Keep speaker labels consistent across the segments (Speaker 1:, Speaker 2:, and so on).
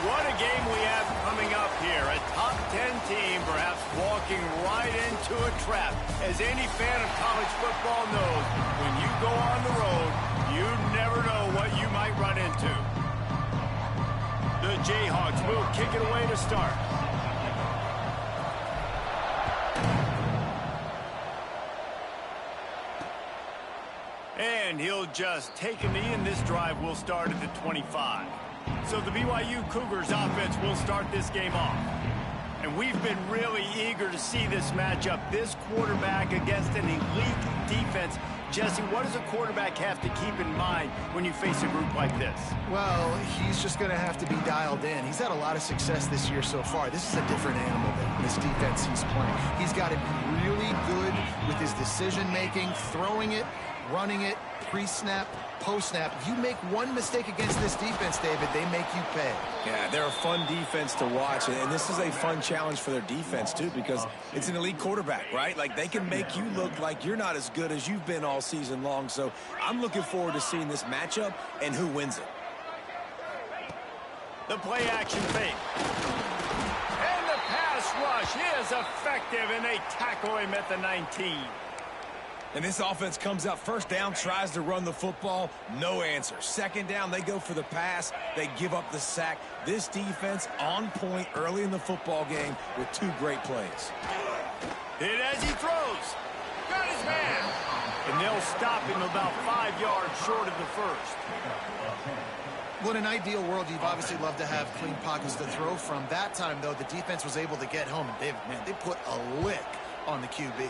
Speaker 1: What a game we have coming up here. A top 10 team perhaps walking right into a trap. As any fan of college football knows, when you go on the road, you never know what you might run into. The Jayhawks will kick it away to start. And he'll just take a knee, and this drive will start at the 25. So the BYU Cougars offense will start this game off. And we've been really eager to see this matchup. This quarterback against an elite defense. Jesse, what does a quarterback have to keep in mind when you face a group like this?
Speaker 2: Well, he's just going to have to be dialed in. He's had a lot of success this year so far. This is a different animal than this defense he's playing. He's got to be really good with his decision-making, throwing it, running it, pre-snap, post-snap. You make one mistake against this defense, David, they make you pay.
Speaker 3: Yeah, they're a fun defense to watch, and this is a fun challenge for their defense, too, because it's an elite quarterback, right? Like, they can make you look like you're not as good as you've been all season long, so I'm looking forward to seeing this matchup and who wins it.
Speaker 1: The play-action fake. And the pass rush is effective, and they tackle him at the 19.
Speaker 3: And this offense comes out first down, tries to run the football, no answer. Second down, they go for the pass, they give up the sack. This defense on point early in the football game with two great plays.
Speaker 1: Hit as he throws. Got his man. And they'll stop him about 5 yards short of the first.
Speaker 2: Well, in an ideal world, you'd obviously love to have clean pockets to throw from. That time, though, the defense was able to get home. And they put a lick on the QB.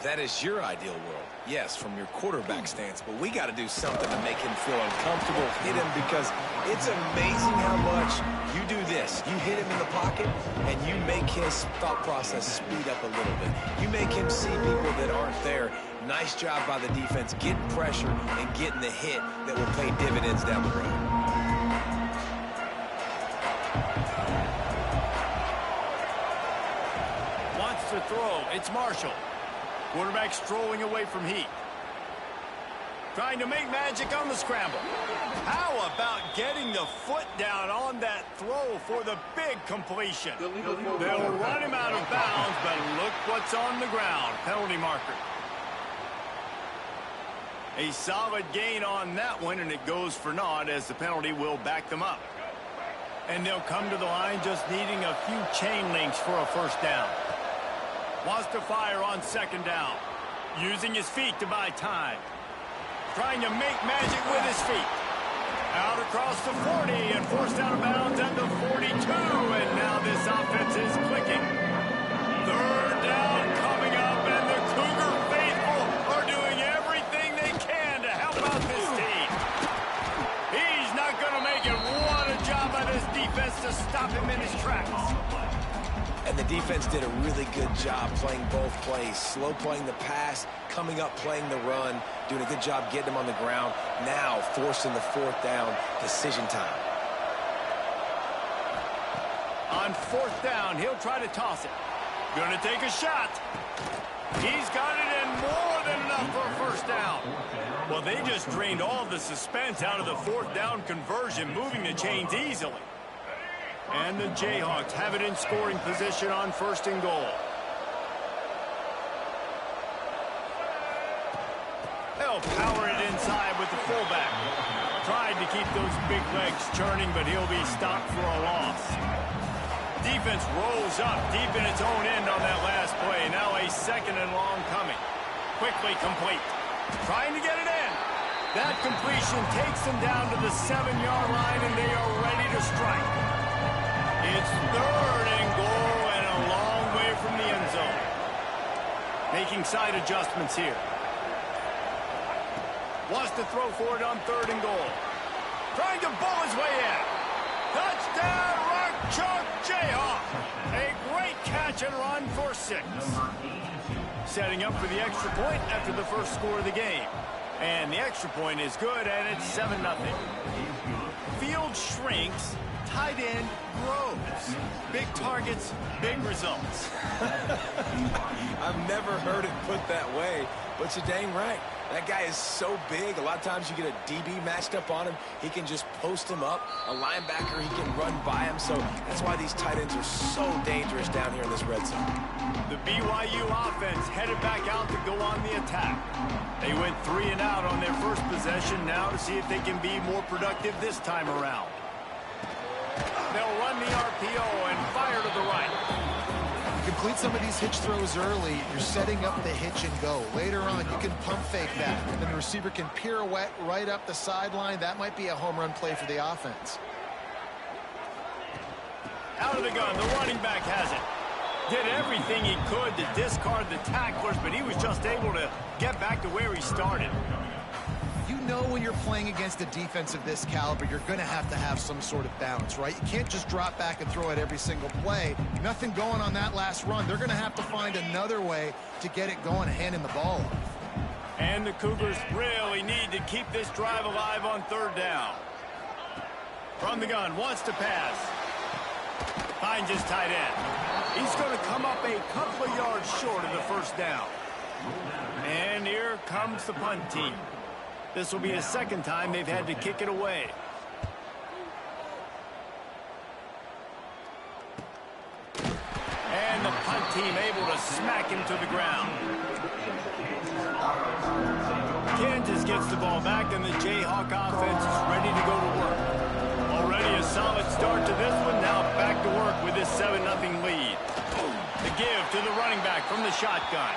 Speaker 3: That is your ideal world. Yes, from your quarterback stance, but we got to do something to make him feel uncomfortable, hit him, because it's amazing how much you do this. You hit him in the pocket, and you make his thought process speed up a little bit. You make him see people that aren't there. Nice job by the defense getting pressure and getting the hit that will pay dividends down the road.
Speaker 1: Wants to throw. It's Marshall. Quarterback strolling away from heat. Trying to make magic on the scramble. How about getting the foot down on that throw for the big completion? They'll run him out of bounds, but look what's on the ground. Penalty marker. A solid gain on that one, and it goes for naught as the penalty will back them up. And they'll come to the line just needing a few chain links for a first down. Wants to fire on second down. Using his feet to buy time. Trying to make magic with his feet. Out across the 40 and forced out of bounds at the 42. And now this offense is clicking. Third down coming up, and the Cougar faithful are doing everything they can to help out this team. He's not going to make it. What a job by this defense to stop him in his tracks.
Speaker 3: And the defense did a really good job playing both plays. Slow playing the pass, coming up playing the run, doing a good job getting him on the ground. Now forcing the fourth down, decision time.
Speaker 1: On fourth down, he'll try to toss it. Gonna take a shot. He's got it in more than enough for a first down. Well, they just drained all the suspense out of the fourth down conversion, moving the chains easily. And the Jayhawks have it in scoring position on first and goal. They'll power it inside with the fullback. Tried to keep those big legs churning, but he'll be stopped for a loss. Defense rolls up deep in its own end on that last play. Now a second and long coming. Quickly complete. Trying to get it in. That completion takes them down to the 7-yard line, and they are ready to strike. It's third and goal and a long way from the end zone. Making side adjustments here. Wants to throw for it on third and goal. Trying to bull his way in. Touchdown, Rock Chalk Jayhawk. A great catch and run for 6. Setting up for the extra point after the first score of the game. And the extra point is good, and it's 7-0. Field shrinks. Tight end grows. Big targets, big results.
Speaker 3: I've never heard it put that way, but you're dang right. That guy is so big. A lot of times you get a DB matched up on him. He can just post him up. A linebacker, he can run by him. So that's why these tight ends are so dangerous down here in this red zone.
Speaker 1: The BYU offense headed back out to go on the attack. They went 3 and out on their first possession now to see if they can be more productive this time around. They'll run the RPO and fire to the right.
Speaker 2: You complete some of these hitch throws early, you're setting up the hitch and go. Later on, you can pump fake that, and then the receiver can pirouette right up the sideline. That might be a home run play for the offense.
Speaker 1: Out of the gun, the running back has it. Did everything he could to discard the tacklers, but he was just able to get back to where he started.
Speaker 2: You know when you're playing against a defense of this caliber, you're going to have some sort of balance, right? You can't just drop back and throw it every single play. Nothing going on that last run. They're going to have to find another way to get it going, handing the ball off.
Speaker 1: And the Cougars really need to keep this drive alive on 3rd down. From the gun, wants to pass. Finds his tight end. He's going to come up a couple of yards short of the 1st down. And here comes the punt team. This will be the 2nd time they've had to kick it away. And the punt team able to smack him to the ground. Kansas gets the ball back, and the Jayhawk offense is ready to go to work. Already a solid start to this one. Now back to work with this 7-0 lead. The give to the running back from the shotgun.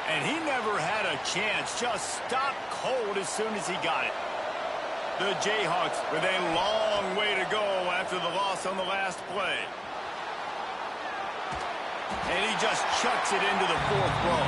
Speaker 1: And he never had a chance. Just stopped cold as soon as he got it. The Jayhawks with a long way to go after the loss on the last play. And he just chucks it into the 4th row.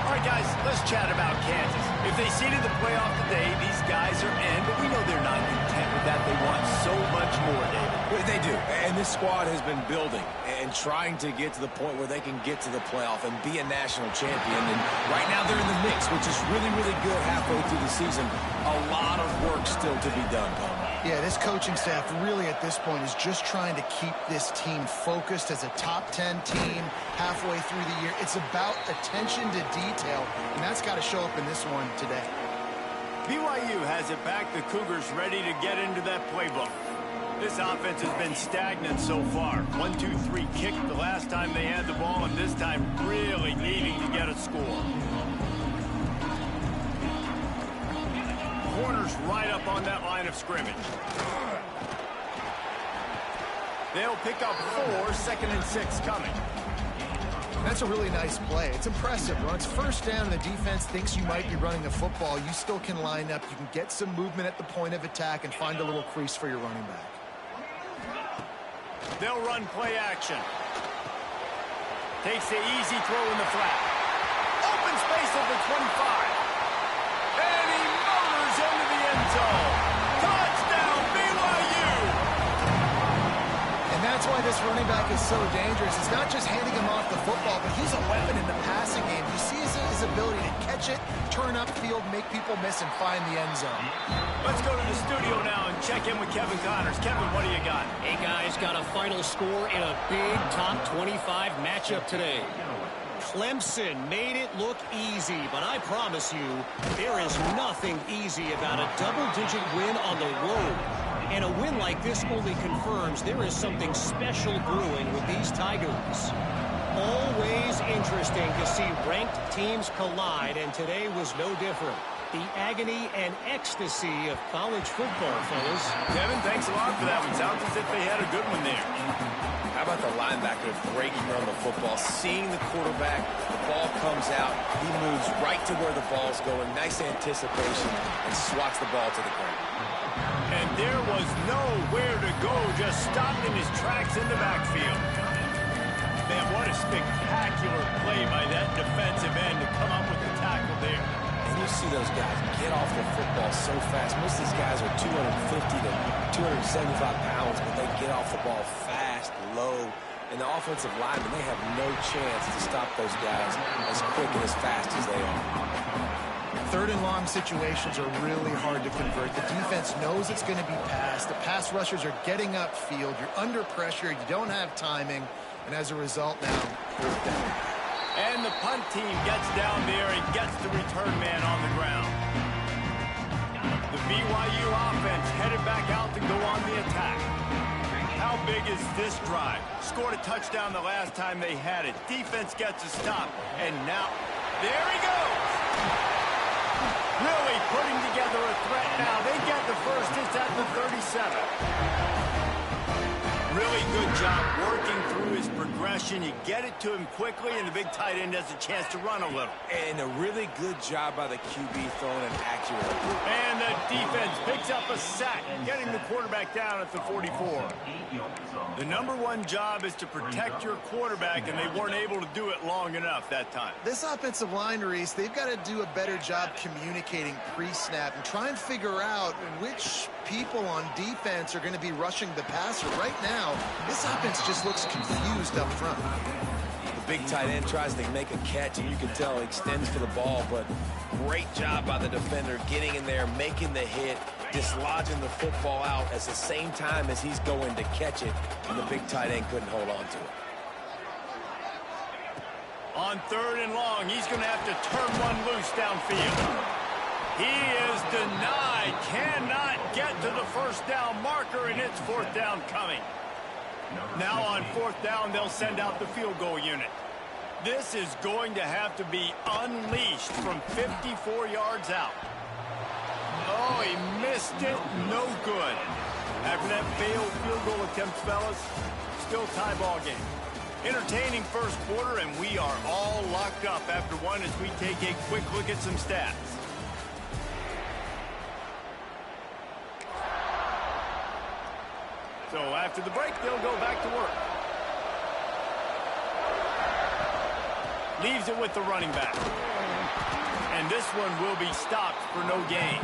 Speaker 1: All right, guys, let's chat about Kansas. If they seeded the playoff today, these guys are in, but we know they're not content with that. They want so much more, David.
Speaker 3: They do. And this squad has been building and trying to get to the point where they can get to the playoff and be a national champion. And right now they're in the mix, which is really, really good halfway through the season. A lot of work still to be done, Paul.
Speaker 2: Yeah, this coaching staff really at this point is just trying to keep this team focused as a top 10 team halfway through the year. It's about attention to detail, and that's got to show up in this one today.
Speaker 1: BYU has it back. The Cougars ready to get into that playbook. This offense has been stagnant so far. 1-2-3 kick the last time they had the ball, and this time really needing to get a score. Corners right up on that line of scrimmage. They'll pick up 4, 2nd and 6 coming.
Speaker 2: That's a really nice play. It's impressive. When it's 1st down and the defense thinks you might be running the football, you still can line up. You can get some movement at the point of attack and find a little crease for your running back.
Speaker 1: They'll run play action. Takes the easy throw in the flat. Open space at the 25. And he motors into the end zone. Touchdown, BYU!
Speaker 2: And that's why this running back is so dangerous. It's not just handing him off the football, but he's a weapon in the passing game. You see his ability to catch it, turn upfield, make people miss, and find the end zone.
Speaker 1: Let's go to the studio now and check in with Kevin Connors. Kevin, what do you got?
Speaker 4: Hey, guys, got a final score in a big top 25 matchup today. Clemson made it look easy, but I promise you, there is nothing easy about a double-digit win on the road. And a win like this only confirms there is something special brewing with these Tigers. Always interesting to see ranked teams collide, and today was no different. The agony and ecstasy of college football, fellas.
Speaker 1: Kevin, thanks a lot for that one. Sounds as if they had a good one there.
Speaker 3: How about the linebacker breaking on the football, seeing the quarterback, the ball comes out, he moves right to where the ball's going, nice anticipation, and swats the ball to the ground.
Speaker 1: And there was nowhere to go, just stopped in his tracks in the backfield. Man, what a spectacular play by that defensive end to come up with the tackle there.
Speaker 3: And you see those guys get off the football so fast. Most of these guys are 250 to 275 pounds, but they get off the ball fast, low. And the offensive linemen, they have no chance to stop those guys as quick and as fast as they are.
Speaker 2: 3rd and long situations are really hard to convert. The defense knows it's going to be passed. The pass rushers are getting upfield. You're under pressure. You don't have timing. And as a result now, 4th down.
Speaker 1: And the punt team gets down there and gets the return man on the ground. BYU offense headed back out to go on the attack. How big is this drive? Scored a touchdown the last time they had it. Defense gets a stop, and now, there he goes! Really putting together a threat now. They get the first. It's at the 37. Really good job working through his progression. You get it to him quickly, and the big tight end has a chance to run a little.
Speaker 3: And a really good job by the QB throwing it accurately.
Speaker 1: And the defense picks up a sack, getting the quarterback down at the 44. The #1 job is to protect your quarterback, and they weren't able to do it long enough that time.
Speaker 2: This offensive line, Reese, they've got to do a better job communicating pre-snap and try and figure out which people on defense are going to be rushing the passer. Right now, this offense just looks confused up front.
Speaker 3: The big tight end tries to make a catch, and you can tell he extends for the ball, but great job by the defender getting in there, making the hit, dislodging the football out at the same time as he's going to catch it, and the big tight end couldn't hold on to it.
Speaker 1: On 3rd and long, he's going to have to turn one loose downfield. He is denied, cannot get to the first down marker, and it's 4th down coming. Now on 4th down, they'll send out the field goal unit. This is going to have to be unleashed from 54 yards out. Oh, he missed it. No good. After that failed field goal attempt, fellas, still tie ball game. Entertaining first quarter, and we are all locked up after one as we take a quick look at some stats. So after the break, they'll go back to work. Leaves it with the running back. And this one will be stopped for no gain.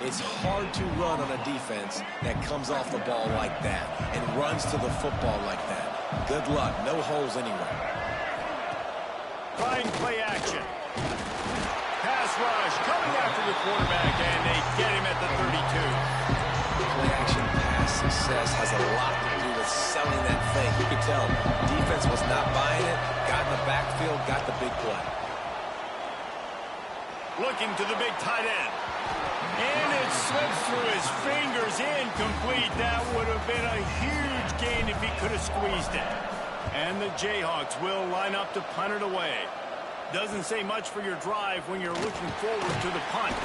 Speaker 3: It's hard to run on a defense that comes off the ball like that and runs to the football like that. Good luck. No holes anywhere.
Speaker 1: Trying play action. Pass rush coming after the quarterback, and they get him at the 32.
Speaker 3: Play action pass success has a lot to do with selling that thing. You could tell defense was not buying it, got in the backfield, got the big play.
Speaker 1: Looking to the big tight end. And it slips through his fingers, incomplete. That would have been a huge gain if he could have squeezed it. And the Jayhawks will line up to punt it away. Doesn't say much for your drive when you're looking forward to the punt.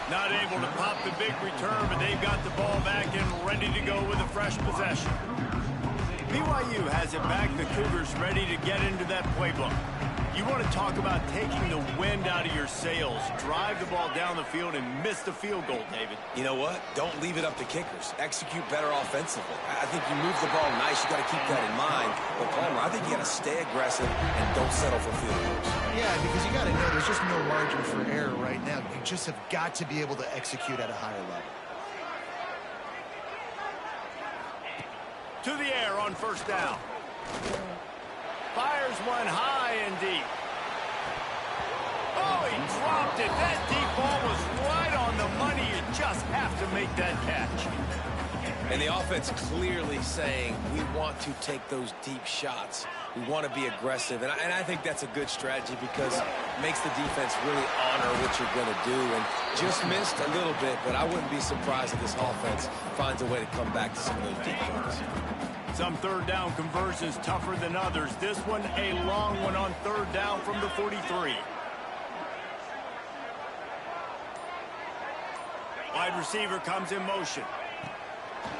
Speaker 1: Not able to pop the big return, but they've got the ball back and ready to go with a fresh possession. BYU has it back. The Cougars ready to get into that playbook. You want to talk about taking the wind out of your sails. Drive the ball down the field and miss the field goal, David.
Speaker 3: You know what? Don't leave it up to kickers. Execute better offensively. I think you move the ball nice. You got to keep that in mind. But, Palmer, I think you got to stay aggressive and don't settle for field goals.
Speaker 2: Yeah, because you got to know there's just no margin for error right now. You just have got to be able to execute at a higher level.
Speaker 1: To the air on first down. Fires one high and deep. Oh, he dropped it. That deep ball was right on the money. You just have to make that catch.
Speaker 3: And the offense clearly saying we want to take those deep shots. We want to be aggressive. And I think that's a good strategy because it makes the defense really honor what you're going to do. And just missed a little bit, but I wouldn't be surprised if this offense finds a way to come back to some of those deep throws.
Speaker 1: Some third down conversions tougher than others. This one a long one on third down from the 43. Wide receiver comes in motion.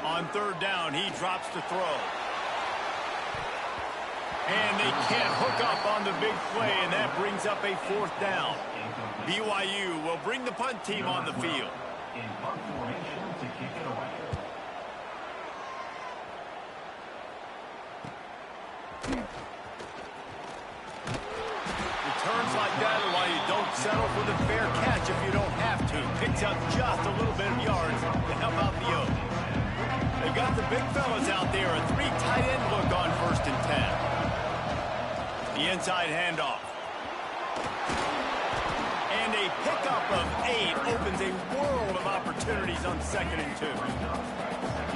Speaker 1: On third down, he drops to throw. And they can't hook up on the big play, and that brings up a 4th down. BYU will bring the punt team on the field. Returns like that are why you don't settle for the fair catch if you don't have to. Picks up just a little bit of yards to help out the Oaks. They got the big fellas out there. A 3 tight end look on 1st and 10. The inside handoff. And a pickup of 8 opens a world of opportunities on 2nd and 2.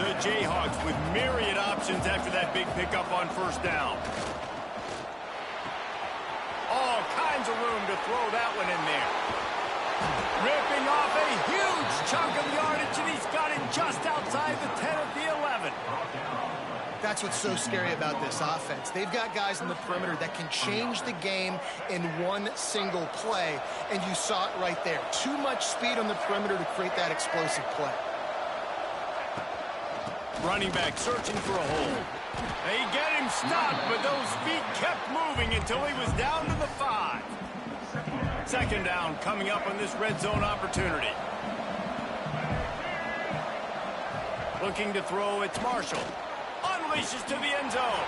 Speaker 1: The Jayhawks with myriad options after that big pickup on 1st down. All kinds of room to throw that one in there. Ripping off a huge chunk of yardage, and he's got it just outside the 10 at the 11.
Speaker 2: That's what's so scary about this offense. They've got guys in the perimeter that can change the game in one single play, and you saw it right there. Too much speed on the perimeter to create that explosive play.
Speaker 1: Running back searching for a hole. They get him stopped, but those feet kept moving until he was down to the 5. Second down coming up on this red zone opportunity. Looking to throw, it's Marshall. Unleashes to the end zone.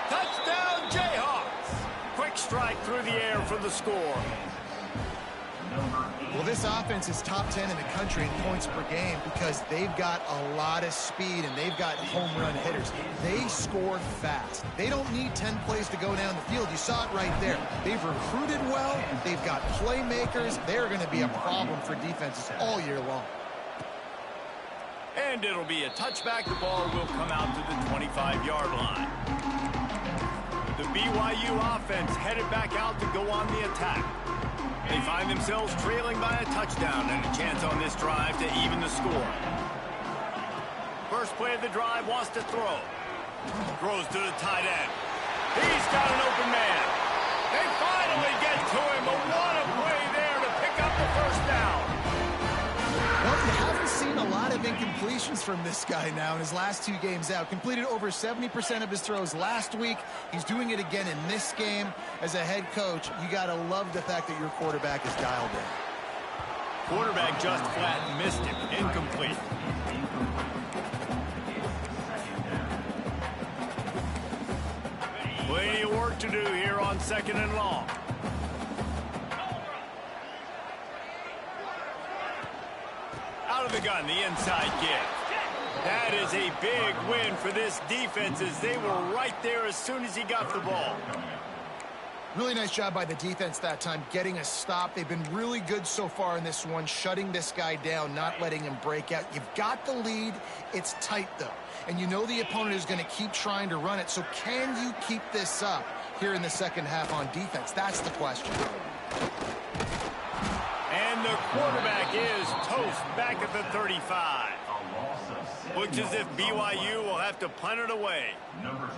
Speaker 1: Touchdown, Jayhawks. Quick strike through the air for the score.
Speaker 2: Well, this offense is top 10 in the country in points per game because they've got a lot of speed and they've got home run hitters. They score fast. They don't need 10 plays to go down the field. You saw it right there. They've recruited well. They've got playmakers. They're going to be a problem for defenses all year long.
Speaker 1: And it'll be a touchback. The ball will come out to the 25-yard line. The BYU offense headed back out to go on the attack. They find themselves trailing by a touchdown and a chance on this drive to even the score. First play of the drive, wants to throw. Throws to the tight end. He's got an open man. They finally get to him, but what a play there to pick up the first down.
Speaker 2: Well, you haven't seen a lot of incompletions from this guy now in his last 2 games out. Completed over 70% of his throws last week. He's doing it again in this game. As a head coach, you got to love the fact that your quarterback is dialed in.
Speaker 1: Quarterback just flat missed him. Incomplete. Plenty of work to do here on 2nd and long. Out of the gun, the inside give. That is a big win for this defense as they were right there as soon as he got the ball.
Speaker 2: Really nice job by the defense that time, getting a stop. They've been really good so far in this one, shutting this guy down, not letting him break out. You've got the lead. It's tight, though. And you know the opponent is going to keep trying to run it. So can you keep this up here in the second half on defense? That's the question.
Speaker 1: And the quarterback is toast back at the 35. Looks as if BYU will have to punt it away.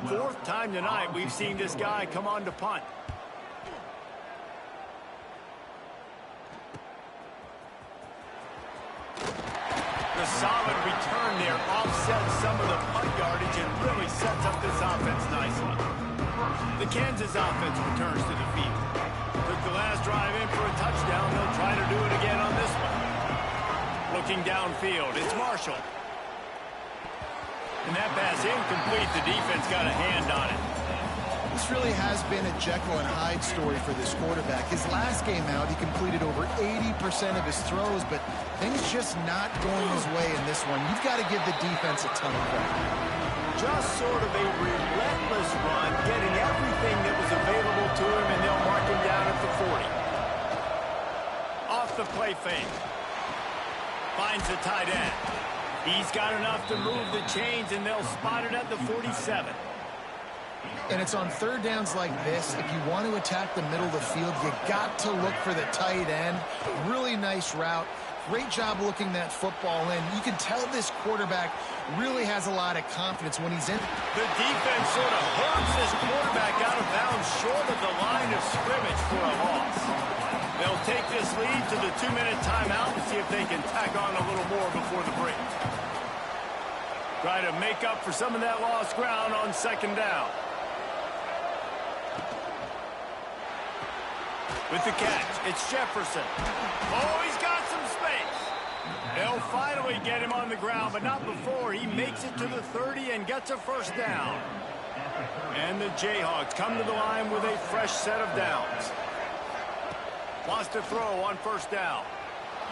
Speaker 1: 4th time tonight we've seen this guy come on to punt. The solid return there offsets some of the punt yardage and really sets up this offense nicely. The Kansas offense returns to the field. Took the last drive in for a touchdown. They'll try to do it again on this one. Looking downfield, it's Marshall. And that pass incomplete. The defense got a hand on it.
Speaker 2: This really has been a Jekyll and Hyde story for this quarterback. His last game out, he completed over 80% of his throws, but things just not going his way in this one. You've got to give the defense a ton of credit.
Speaker 1: Just sort of a relentless run, getting everything that was available to him, and they'll mark him down at the 40. Off the play fake. Finds the tight end. He's got enough to move the chains, and they'll spot it at the 47.
Speaker 2: And it's on third downs like this. If you want to attack the middle of the field, you got to look for the tight end. Really nice route. Great job looking that football in. You can tell this quarterback really has a lot of confidence when he's in.
Speaker 1: The defense sort of hurts this quarterback out of bounds short of the line of scrimmage for a loss. They'll take this lead to the 2-minute timeout and see if they can tack on a little more before the break. Try to make up for some of that lost ground on 2nd down. With the catch, it's Jefferson. Oh, he's got some space. They'll finally get him on the ground, but not before he makes it to the 30 and gets a first down. And the Jayhawks come to the line with a fresh set of downs. Wants to throw on 1st down.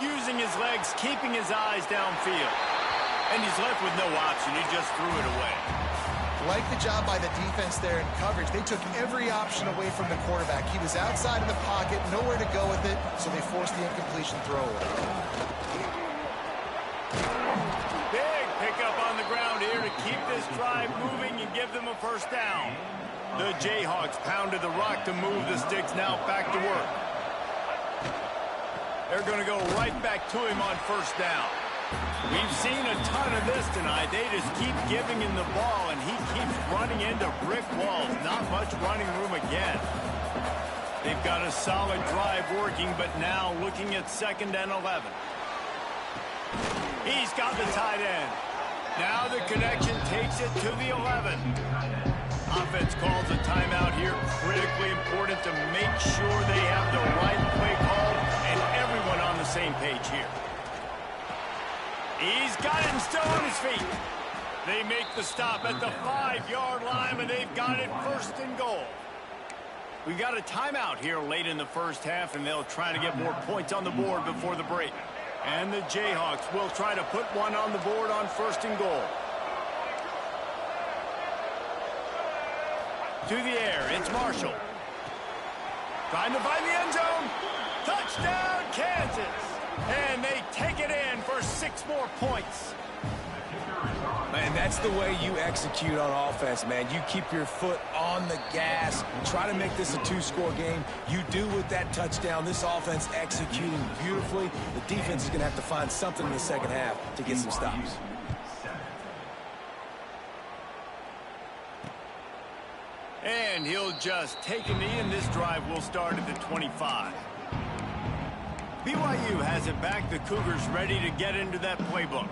Speaker 1: Using his legs, keeping his eyes downfield. And he's left with no option. He just threw it away.
Speaker 2: Like the job by the defense there in coverage. They took every option away from the quarterback. He was outside of the pocket, nowhere to go with it, so they forced the incompletion throw away.
Speaker 1: Big pickup on the ground here to keep this drive moving and give them a first down. The Jayhawks pounded the rock to move the sticks, now back to work. They're going to go right back to him on first down. We've seen a ton of this tonight. They just keep giving him the ball, and he keeps running into brick walls. Not much running room again. They've got a solid drive working, but now looking at 2nd and 11. He's got the tight end. Now the connection takes it to the 11. Offense calls a timeout here. Critically important to make sure they have the right play called and everyone on the same page here. He's got him still on his feet. They make the stop at the 5-yard line, and they've got it 1st and goal. We've got a timeout here late in the first half, and they'll try to get more points on the board before the break. And the Jayhawks will try to put one on the board on 1st and goal. To the air, it's Marshall. Trying to find the end zone. Touchdown, Kansas. And they take it in for 6 more points.
Speaker 3: Man, that's the way you execute on offense, man. You keep your foot on the gas. Try to make this a 2-score game. You do with that touchdown. This offense executing beautifully. The defense is going to have to find something in the second half to get some stops.
Speaker 1: And he'll just take a knee, and this drive will start at the 25. BYU has it back. The Cougars ready to get into that playbook.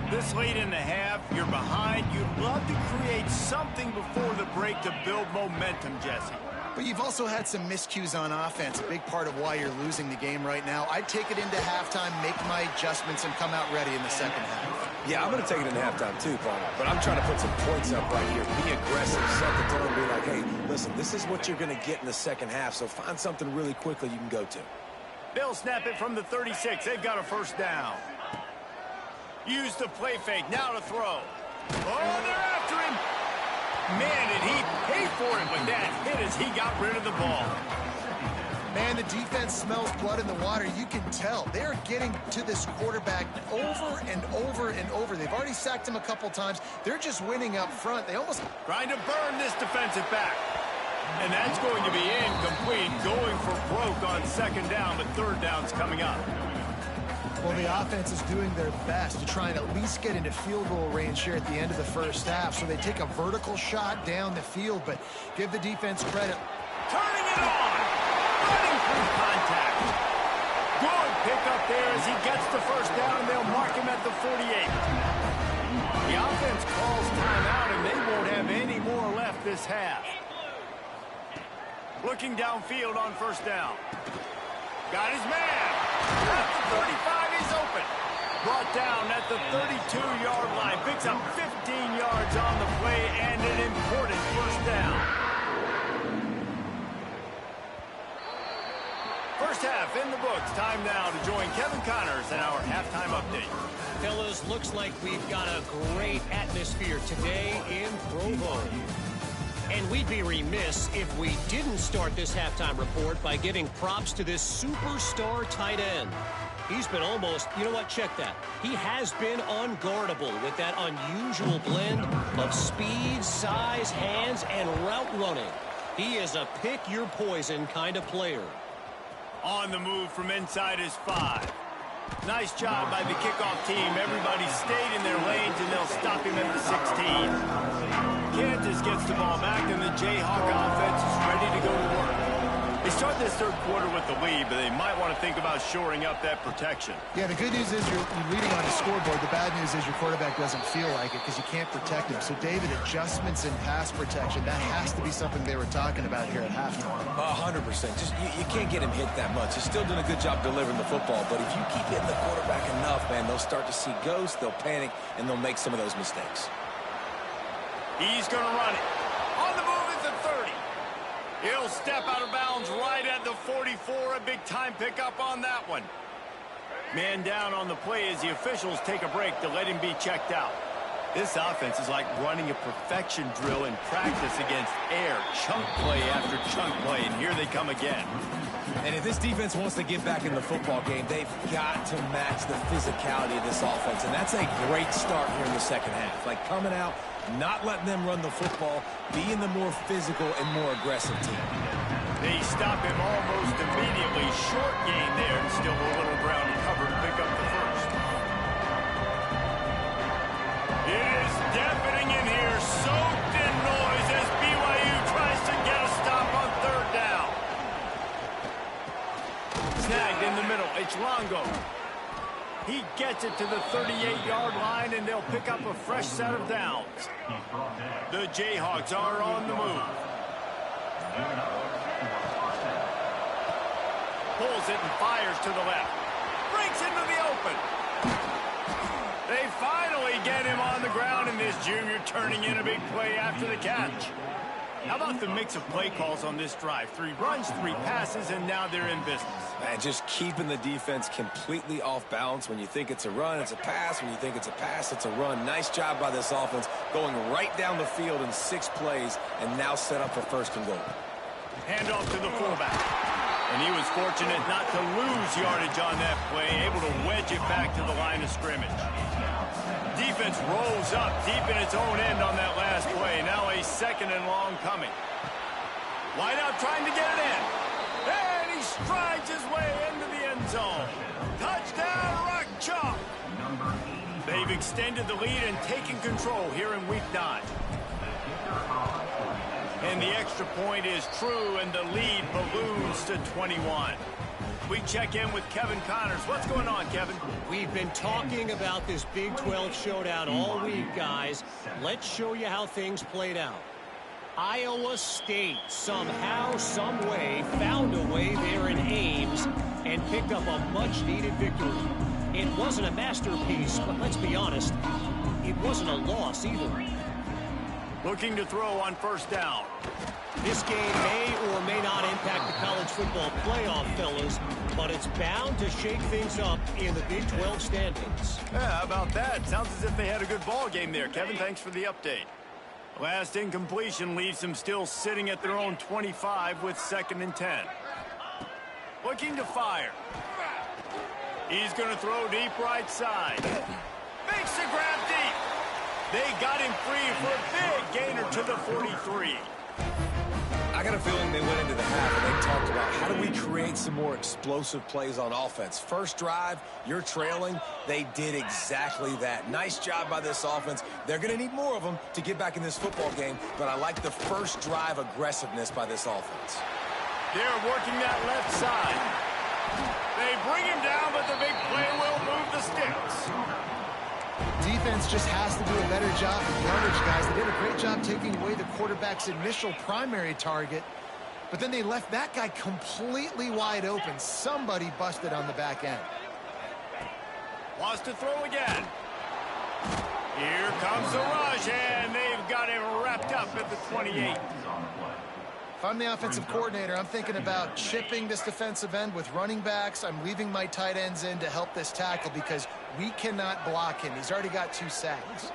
Speaker 1: This late in the half, you're behind. You'd love to create something before the break to build momentum, Jesse.
Speaker 2: But you've also had some miscues on offense, a big part of why you're losing the game right now. I'd take it into halftime, make my adjustments, and come out ready in the second half.
Speaker 3: Yeah, I'm going to take it into halftime too, Palmer. But I'm trying to put some points up right here. Be aggressive, set the tone, be like, hey, listen, this is what you're going to get in the second half, so find something really quickly you can go to.
Speaker 1: They'll snap it from the 36. They've got a 1st down. Use the play fake. Now to throw. Oh, they're after him. Man, did he pay for it with that hit as he got rid of the ball.
Speaker 2: Man, the defense smells blood in the water. You can tell. They're getting to this quarterback over and over and over. They've already sacked him a couple times. They're just winning up front. They almost
Speaker 1: trying to burn this defensive back. And that's going to be incomplete. Going for broke on 2nd down, but 3rd down's coming up.
Speaker 2: Well, the offense is doing their best to try and at least get into field goal range here at the end of the first half. So they take a vertical shot down the field, but give the defense credit.
Speaker 1: Turning it on. Running through contact. Good pickup there as he gets the 1st down, and they'll mark him at the 48. The offense calls timeout, and they won't have any more left this half. Looking downfield on 1st down. Got his man. At the 35, he's open. Brought down at the 32-yard line. Picks up 15 yards on the play and an important 1st down. First half in the books. Time now to join Kevin Connors in our halftime update.
Speaker 4: Fellas, looks like we've got a great atmosphere today in Provo. And we'd be remiss if we didn't start this halftime report by giving props to this superstar tight end. He's been almost, you know what, check that. He has been unguardable with that unusual blend of speed, size, hands, and route running. He is a pick-your-poison kind of player.
Speaker 1: On the move from inside his 5. Nice job by the kickoff team. Everybody stayed in their lanes, and they'll stop him at the 16. Kansas gets the ball back, and the Jayhawk offense is ready to go to work. They start this 3rd quarter with the lead, but they might want to think about shoring up that protection.
Speaker 2: Yeah, the good news is you're leading on the scoreboard. The bad news is your quarterback doesn't feel like it because you can't protect him. So, David, adjustments in pass protection, that has to be something they were talking about here at halftime.
Speaker 3: 100%. Just you can't get him hit that much. He's still doing a good job delivering the football, but if you keep hitting the quarterback enough, man, they'll start to see ghosts, they'll panic, and they'll make some of those mistakes.
Speaker 1: He's going to run it. On the move at the 30. He'll step out of bounds right at the 44. A big-time pickup on that one. Man down on the play as the officials take a break to let him be checked out. This offense is like running a perfection drill in practice against air. Chunk play after chunk play, and here they come again.
Speaker 3: And if this defense wants to get back in the football game, they've got to match the physicality of this offense. And that's a great start here in the second half. Like coming out, not letting them run the football, being the more physical and more aggressive team.
Speaker 1: They stop him almost immediately. Short gain there, and still a little ground to cover to pick up the first. It is deafening in here, soaked in noise as BYU tries to get a stop on third down. Snagged in the middle. It's Longo. He gets it to the 38-yard line, and they'll pick up a fresh set of downs. The Jayhawks are on the move. Pulls it and fires to the left. Breaks into the open. They finally get him on the ground, and this junior turning in a big play after the catch. How about the mix of play calls on this drive? 3 runs, 3 passes, and now they're in business.
Speaker 3: And just keeping the defense completely off balance. When you think it's a run, it's a pass. When you think it's a pass, it's a run. Nice job by this offense going right down the field in 6 plays and now set up for first and goal.
Speaker 1: Handoff to the fullback. And he was fortunate not to lose yardage on that play, able to wedge it back to the line of scrimmage. Defense rolls up deep in its own end on that last play. Now a 2nd and long coming. Wideout trying to get it in. And he strides his way into the end zone. Touchdown, Rock Chalk. They've extended the lead and taken control here in week 9. And the extra point is true, and the lead balloons to 21. We check in with Kevin Connors. What's going on, Kevin?
Speaker 4: We've been talking about this Big 12 showdown all week, guys. Let's show you how things played out. Iowa State somehow, some way, found a way there in Ames and picked up a much-needed victory. It wasn't a masterpiece, but let's be honest, it wasn't a loss either.
Speaker 1: Looking to throw on first down.
Speaker 4: This game may or may not impact the college football playoff, fellas, but it's bound to shake things up in the Big 12 standings.
Speaker 1: Yeah, how about that? Sounds as if they had a good ball game there. Kevin, thanks for the update. Last incompletion leaves them still sitting at their own 25 with 2nd and 10. Looking to fire. He's going to throw deep right side. Makes the grab deep. They got him free for a big gainer to the 43.
Speaker 3: I got a feeling they went into the half and they talked about how do we create some more explosive plays on offense. First drive, you're trailing. They did exactly that. Nice job by this offense. They're going to need more of them to get back in this football game, but I like the first drive aggressiveness by this offense.
Speaker 1: They're working that left side. They bring him down, but the big play will move the sticks.
Speaker 2: Defense just has to do a better job with yardage, guys. They did a great job taking away the quarterback's initial primary target, but then they left that guy completely wide open. Somebody busted on the back end.
Speaker 1: Wants to throw again. Here comes the rush, and they've got him wrapped up at the 28.
Speaker 2: If I'm the offensive coordinator, I'm thinking about chipping this defensive end with running backs. I'm leaving my tight ends in to help this tackle because we cannot block him. He's already got 2 sacks.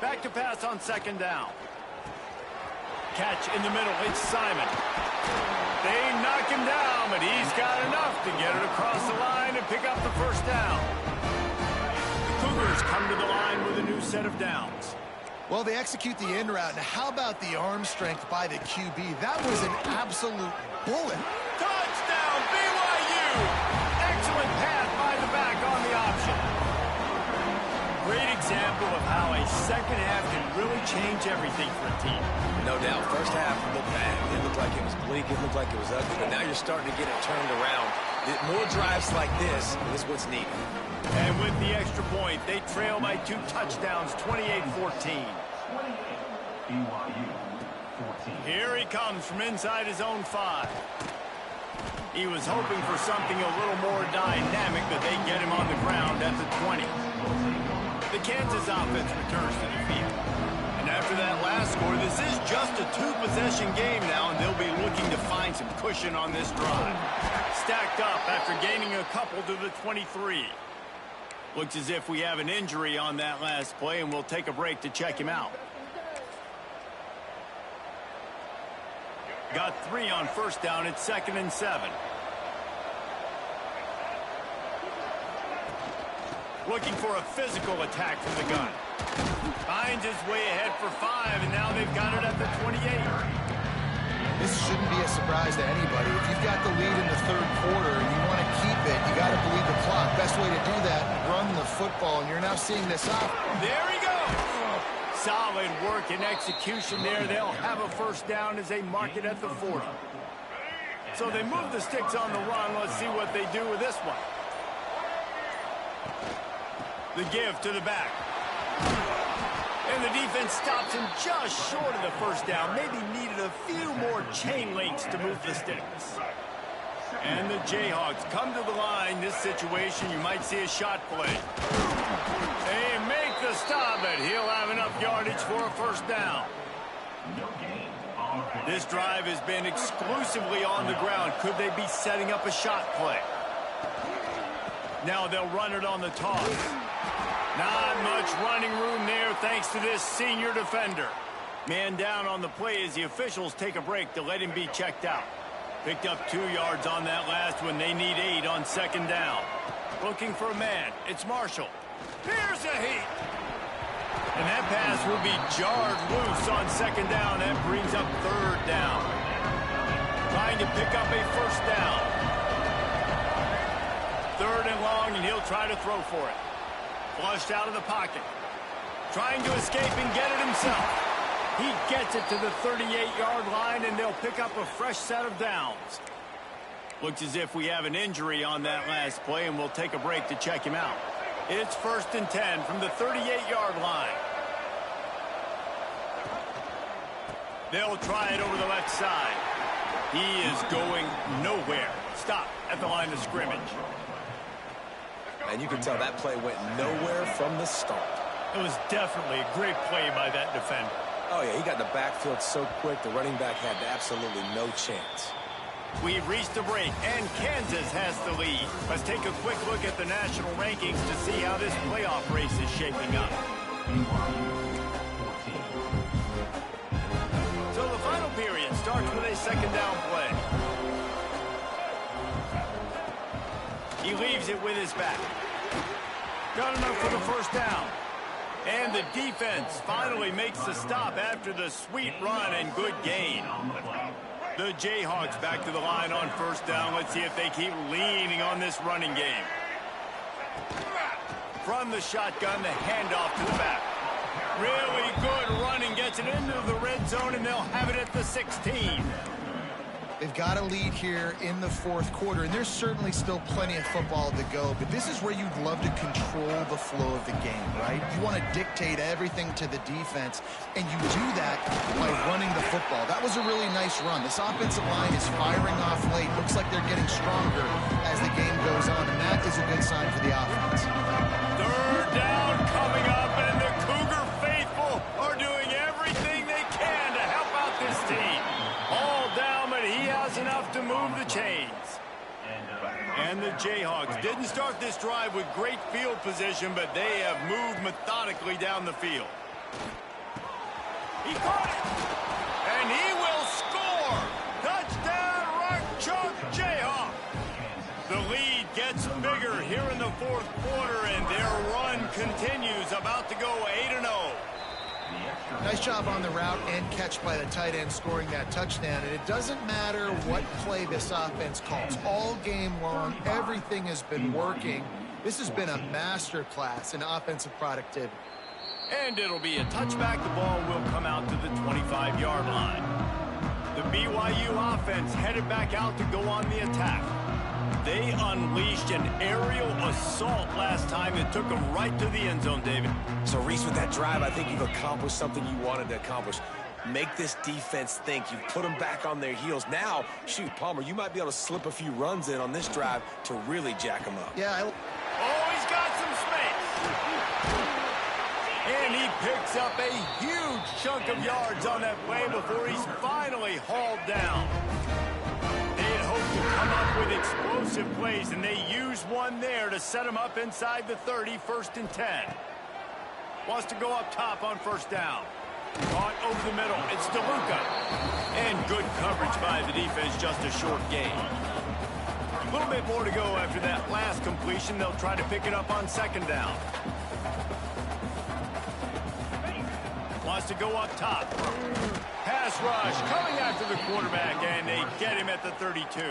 Speaker 1: Back to pass on 2nd down. Catch in the middle. It's Simon. They knock him down, but he's got enough to get it across the line and pick up the first down. The Cougars come to the line with a new set of downs.
Speaker 2: Well, they execute the in route. Now, how about the arm strength by the QB? That was an absolute bullet.
Speaker 1: Touchdown, BYU! Excellent pass by the back on the option. Great example of how a second half can really change everything for a team.
Speaker 3: No doubt. First half looked bad. It looked like it was bleak. It looked like it was ugly. But now you're starting to get it turned around. More drives like this is what's needed.
Speaker 1: And with the extra point, they trail by 2 touchdowns, 28-14. Here he comes from inside his own 5. He was hoping for something a little more dynamic, but they get him on the ground at the 20. The Kansas offense returns to the field. And after that last score, this is just a 2-possession game now, and they'll be looking to find some cushion on this drive. Stacked up after gaining a couple to the 23. Looks as if we have an injury on that last play, and we'll take a break to check him out. Got 3 on first down. It's 2nd and 7. Looking for a physical attack from the gun. Finds his way ahead for 5, and now they've got it at the 28.
Speaker 2: This shouldn't be a surprise to anybody. If you've got the lead in the third quarter and you want to keep it, you got to bleed the clock. Best way to do that, run the football, and you're now seeing this up.
Speaker 1: There he goes. Solid work and execution there. They'll have a first down as they mark it at the 40. So they move the sticks on the run. Let's see what they do with this one. The give to the back. And the defense stops him just short of the first down. Maybe needed a few more chain links to move the sticks. And the Jayhawks come to the line. This situation, you might see a shot play. They make the stop, but he'll have enough yardage for a first down. This drive has been exclusively on the ground. Could they be setting up a shot play? Now they'll run it on the toss. Not much running room there thanks to this senior defender. Man down on the play as the officials take a break to let him be checked out. Picked up 2 yards on that last one. They need 8 on second down. Looking for a man. It's Marshall. Here's a heat. And that pass will be jarred loose on second down. That brings up third down. Trying to pick up a first down. Third and long, and he'll try to throw for it. Flushed out of the pocket. Trying to escape and get it himself. He gets it to the 38-yard line, and they'll pick up a fresh set of downs. Looks as if we have an injury on that last play, and we'll take a break to check him out. It's 1st and 10 from the 38-yard line. They'll try it over the left side. He is going nowhere. Stop at the line of scrimmage.
Speaker 3: And you can tell that play went nowhere from the start.
Speaker 1: It was definitely a great play by that defender.
Speaker 3: Oh, yeah, he got in the backfield so quick, the running back had absolutely no chance.
Speaker 1: We've reached the break, and Kansas has the lead. Let's take a quick look at the national rankings to see how this playoff race is shaping up. So the final period starts with a second down play. He leaves it with his back. Got enough for the first down. And the defense finally makes the stop after the sweet run and good gain. The Jayhawks back to the line on first down. Let's see if they keep leaning on this running game. From the shotgun, the handoff to the back. Really good running, gets it into the red zone, and they'll have it at the 16.
Speaker 2: They've got a lead here in the fourth quarter, and there's certainly still plenty of football to go, but this is where you'd love to control the flow of the game, right? You want to dictate everything to the defense, and you do that by running the football. That was a really nice run. This offensive line is firing off late. Looks like they're getting stronger as the game goes on, and that is a good sign for the offense.
Speaker 1: Third down coming up, and the Cougar faithful are doing everything they can to help out this team. All down, but he has enough to move the chains. And the Jayhawks didn't start this drive with great field position, but they have moved methodically down the field. He caught it, and he will score. Touchdown, Rock Chalk Jayhawk. The lead gets bigger here in the fourth quarter, and their run continues, about to go 8-0.
Speaker 2: Nice job on the route and catch by the tight end scoring that touchdown. And it doesn't matter what play this offense calls. All game long, everything has been working. This has been a masterclass in offensive productivity.
Speaker 1: And it'll be a touchback. The ball will come out to the 25-yard line. The BYU offense headed back out to go on the attack. They unleashed an aerial assault last time. It took them right to the end zone, David.
Speaker 3: So, Reese, with that drive, I think you've accomplished something you wanted to accomplish. Make this defense think. You've put them back on their heels. Now, shoot, Palmer, you might be able to slip a few runs in on this drive to really jack them up.
Speaker 2: Yeah.
Speaker 1: Oh, he's got some space. And he picks up a huge chunk of yards on that play before he's finally hauled down. They had hoped to come up with explosive plays, and they used one there to set him up inside the 30, 1st and 10. Wants to go up top on first down. Caught over the middle. It's DeLuca. And good coverage by the defense, just a short gain. A little bit more to go after that last completion. They'll try to pick it up on second down. Wants has to go up top. Pass rush coming after the quarterback, and they get him at the 32.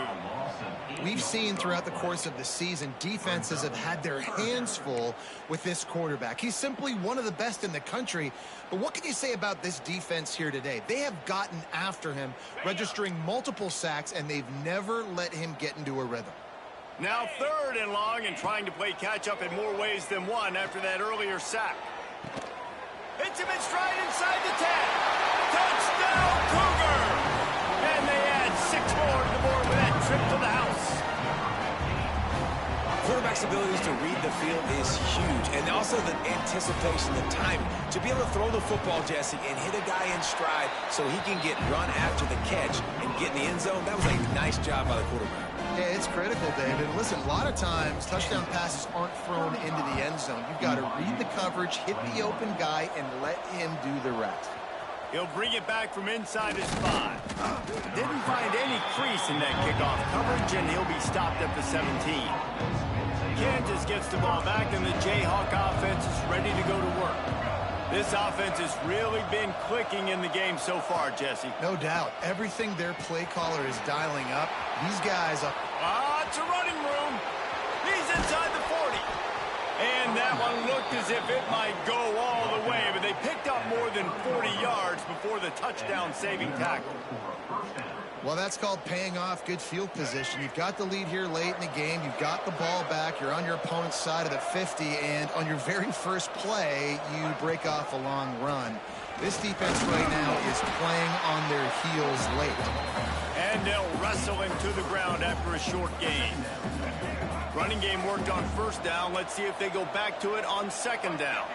Speaker 2: We've seen throughout the course of the season, defenses have had their hands full with this quarterback. He's simply one of the best in the country. But what can you say about this defense here today? They have gotten after him, registering multiple sacks, and they've never let him get into a rhythm.
Speaker 1: Now 3rd and long, and trying to play catch-up in more ways than one after that earlier sack. Hits him in stride inside the 10. Touchdown, Cougar! And they add 6 more to the board with that trip to the house.
Speaker 3: Quarterback's abilities to read the field is huge, and also the anticipation, the timing. To be able to throw the football, Jesse, and hit a guy in stride so he can get run after the catch and get in the end zone, that was a nice job by the quarterback.
Speaker 2: Yeah, it's critical, David. Listen, a lot of times touchdown passes aren't thrown into the end zone. You've got to read the coverage, hit the open guy, and let him do the rest.
Speaker 1: He'll bring it back from inside his 5. Didn't find any crease in that kickoff coverage, and he'll be stopped at the 17. Kansas gets the ball back, and the Jayhawk offense is ready to go to work. This offense has really been clicking in the game so far, Jesse.
Speaker 2: No doubt. Everything their play caller is dialing up, these guys are...
Speaker 1: It's a running room. He's inside the 40. And that one looked as if it might go all the way, but they picked up more than 40 yards before the touchdown-saving tackle.
Speaker 2: Well, that's called paying off good field position. You've got the lead here late in the game. You've got the ball back. You're on your opponent's side of the 50, and on your very first play, you break off a long run. This defense right now is playing on their heels late.
Speaker 1: And they'll wrestle him to the ground after a short gain. Running game worked on 1st down. Let's see if they go back to it on 2nd down.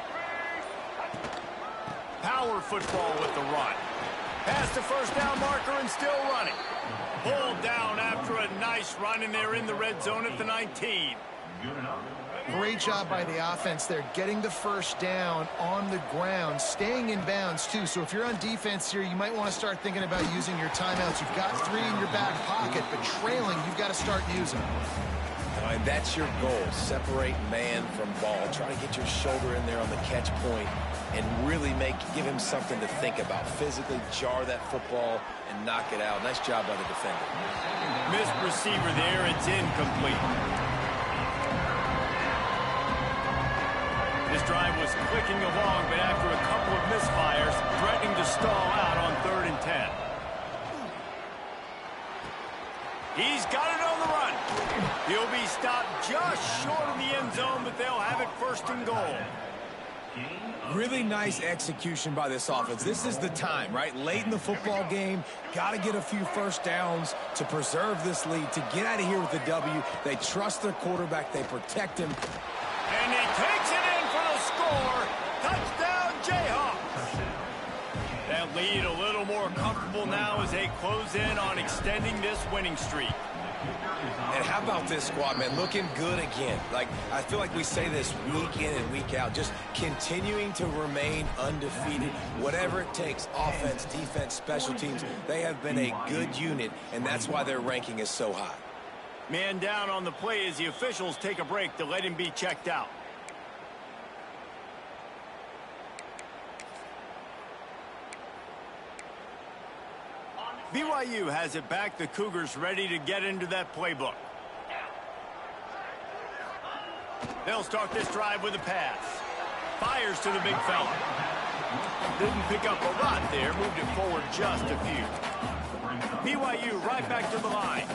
Speaker 1: Power football with the run. Past the 1st down marker and still running. Pulled down after a nice run, and they're in the red zone at the 19.
Speaker 2: Great job by the offense there, getting the 1st down on the ground, staying in bounds too. So if you're on defense here, you might want to start thinking about using your timeouts. You've got 3 in your back pocket, but trailing, you've got to start using them.
Speaker 3: And that's your goal. Separate man from ball. Try to get your shoulder in there on the catch point and really give him something to think about. Physically jar that football and knock it out. Nice job by the defender.
Speaker 1: Missed receiver there. It's incomplete. This drive was clicking along, but after a couple of misfires, threatening to stall out on 3rd and 10. He's got it on the run. He'll be stopped just short of the end zone, but they'll have it 1st and goal.
Speaker 3: Really nice execution by this offense. This is the time, right? Late in the football game, got to get a few 1st downs to preserve this lead, to get out of here with the W. They trust their quarterback. They protect him.
Speaker 1: And he takes it in for the score. Touchdown, Jayhawks. That lead a little more comfortable now as they close in on extending this winning streak.
Speaker 3: And how about this squad, man? Looking good again. Like, I feel like we say this week in and week out, just continuing to remain undefeated. Whatever it takes, offense, defense, special teams, they have been a good unit, and that's why their ranking is so high.
Speaker 1: Man down on the play as the officials take a break to let him be checked out. BYU has it back. The Cougars ready to get into that playbook. They'll start this drive with a pass. Fires to the big fella. Didn't pick up a lot there. Moved it forward just a few. BYU right back to the line.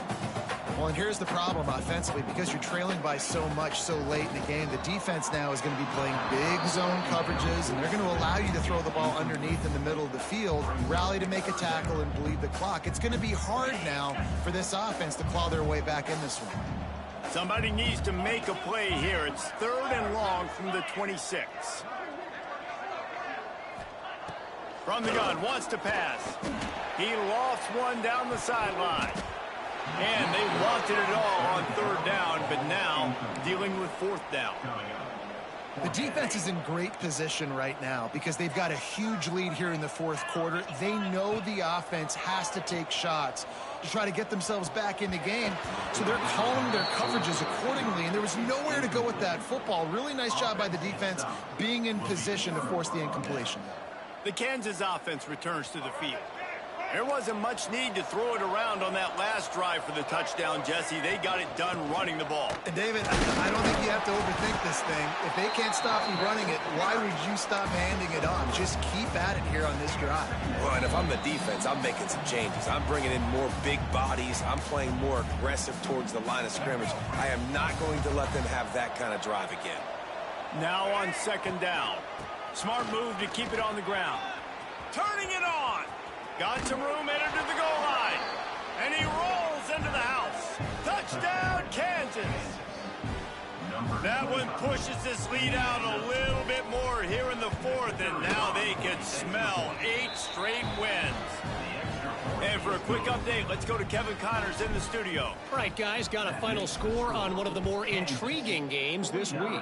Speaker 2: Well, and here's the problem offensively. Because you're trailing by so much so late in the game, the defense now is going to be playing big zone coverages, and they're going to allow you to throw the ball underneath in the middle of the field, rally to make a tackle, and bleed the clock. It's going to be hard now for this offense to claw their way back in this one.
Speaker 1: Somebody needs to make a play here. It's 3rd and long from the 26. From the gun, wants to pass. He lofts one down the sideline. And they wanted it all on 3rd down, but now dealing with 4th down.
Speaker 2: The defense is in great position right now because they've got a huge lead here in the 4th quarter. They know the offense has to take shots to try to get themselves back in the game. So they're calling their coverages accordingly, and there was nowhere to go with that football. Really nice job by the defense being in position to force the incompletion.
Speaker 1: The Kansas offense returns to the field. There wasn't much need to throw it around on that last drive for the touchdown, Jesse. They got it done running the ball.
Speaker 2: And David, I don't think you have to overthink this thing. If they can't stop you running it, why would you stop handing it on? Just keep at it here on this drive.
Speaker 3: Well, and if I'm the defense, I'm making some changes. I'm bringing in more big bodies. I'm playing more aggressive towards the line of scrimmage. I am not going to let them have that kind of drive again.
Speaker 1: Now on second down. Smart move to keep it on the ground. Turning it on. Got some room, entered to the goal line. And he rolls into the house. Touchdown, Kansas. That one pushes this lead out a little bit more here in the fourth, and now they can smell 8 straight wins. And for a quick update, let's go to Kevin Connors in the studio.
Speaker 4: All right, guys, got a final score on one of the more intriguing games this week.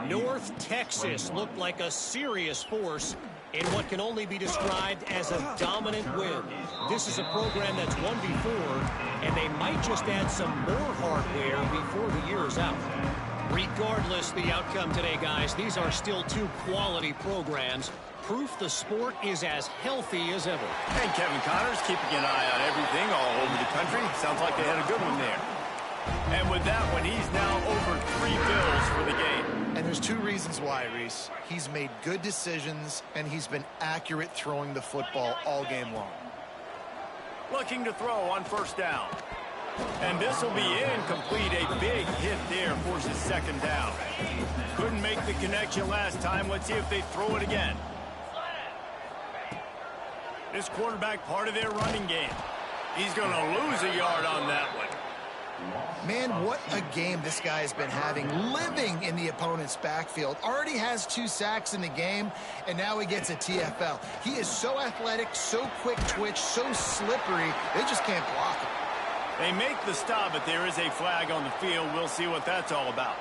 Speaker 4: North Texas looked like a serious force in what can only be described as a dominant win. This is a program that's won before, and they might just add some more hardware before the year is out. Regardless the outcome today, guys, these are still 2 quality programs. Proof the sport is as healthy as ever.
Speaker 1: And Kevin Connors keeping an eye on everything all over the country. Sounds like they had a good one there. And with that one, he's now over 3 bills for the game.
Speaker 2: And there's 2 reasons why, Reese. He's made good decisions, and he's been accurate throwing the football all game long.
Speaker 1: Looking to throw on first down. And this will be incomplete. A big hit there forces second down. Couldn't make the connection last time. Let's see if they throw it again. This quarterback part of their running game. He's going to lose a yard on that one.
Speaker 2: Man, what a game this guy has been having, living in the opponent's backfield. Already has 2 sacks in the game, and now he gets a TFL. He is so athletic, so quick twitch, so slippery, they just can't block him.
Speaker 1: They make the stop, but there is a flag on the field. We'll see what that's all about.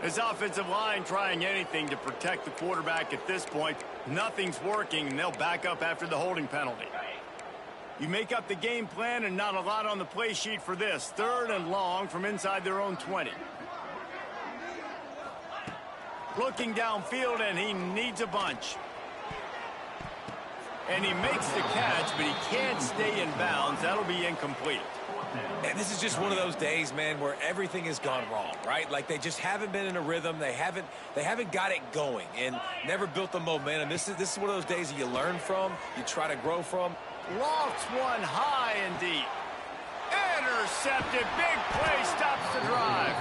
Speaker 1: This offensive line trying anything to protect the quarterback at this point. Nothing's working, and they'll back up after the holding penalty. You make up the game plan and not a lot on the play sheet for this. 3rd and long from inside their own 20. Looking downfield, and he needs a bunch. And he makes the catch, but he can't stay in bounds. That'll be incomplete.
Speaker 3: And this is just one of those days, man, where everything has gone wrong, right? Like they just haven't been in a rhythm. They haven't got it going and never built the momentum. This is one of those days that you learn from, you try to grow from.
Speaker 1: Lofts one high and deep. Intercepted. Big play stops the drive.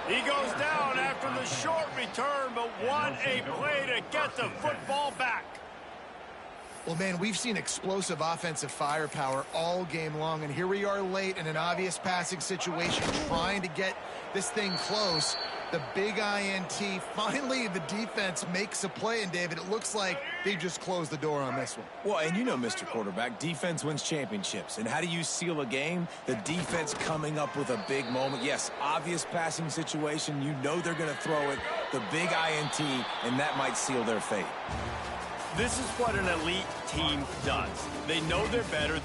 Speaker 1: He goes down after the short return, but what a play to get the football back.
Speaker 2: Well, man, we've seen explosive offensive firepower all game long, and here we are late in an obvious passing situation trying to get this thing close. The big INT, finally the defense makes a play, and David, it looks like they just closed the door on this one.
Speaker 3: Well, and you know, Mr. Quarterback, defense wins championships. And how do you seal a game? The defense coming up with a big moment. Yes, obvious passing situation. You know they're going to throw it. The big INT, and that might seal their fate.
Speaker 1: This is what an elite team does. They know they're better.